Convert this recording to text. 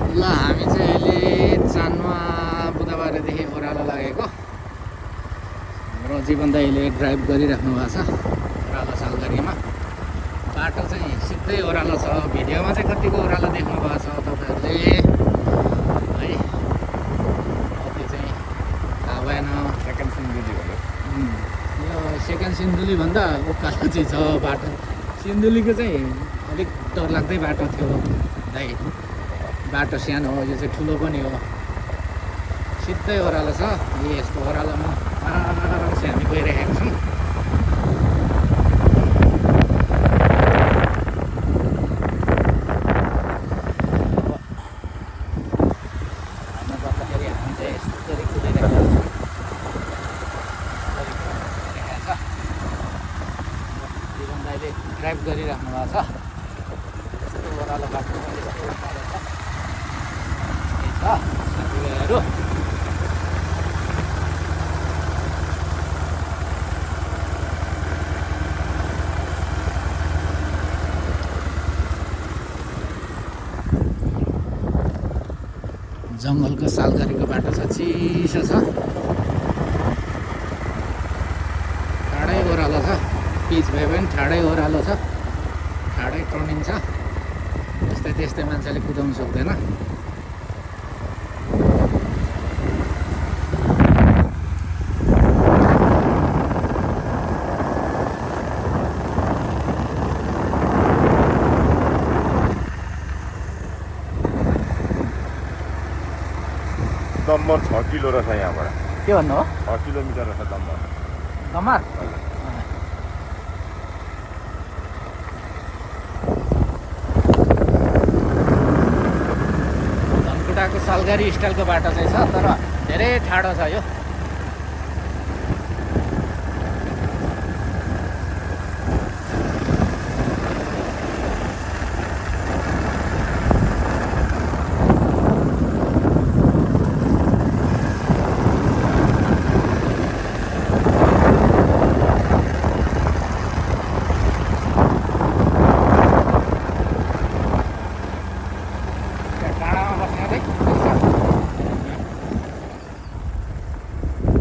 ल हामी चाहिँ अहिले चानमा बुधबारदेखि ओह्रालो लागेको। हाम्रो जीवन दाइले ड्राइभ गरिराख्नु भएको छ ओह्रालो सालघारीमा। बाटो चाहिँ सिधै ओह्रालो छ। भिडियोमा चाहिँ कतिको ओह्रालो देख्नु भएको छ तपाईँहरूले है, कति चाहिँ थाहा भएन। सेकेन्ड सिन्धुली भन्यो। यो सेकेन्ड सिन्धुली भन्दा उकालो चाहिँ छ बाटो। सिन्धुलीको चाहिँ अलिक डरलाग्दै बाटो थियो दाइ। बाटो सानो हो, यो चाहिँ ठुलो पनि हो। सिधै ओह्रालो छ। यस्तो ओह्रालोमा आरामसे हामी गइरहेका छौँ। ड्राइभ गरिराख्नु भएको छ। यस्तो ओह्रालो बाटो यस्तो ओह्रालो छ। यही छ साथीभाइहरू। जङ्गलको सालघारीको बाटो छ, चिसो छ। ठाडै ओह्रालो छ। पिच भए पनि ठाडै ओह्रालो छ, ठाडै टर्निङ छ। त्यस्तै त्यस्तै मान्छेले कुदाउनु सक्दैन। दम्बर 6 किलो रहेछ यहाँबाट। के भन्नु हो? 6 किलोमिटर रहेछ दम्बर। दमार धनकुटाको सालघारी स्टाइलको बाटो चाहिँ छ, तर धेरै ठाडो छ यो।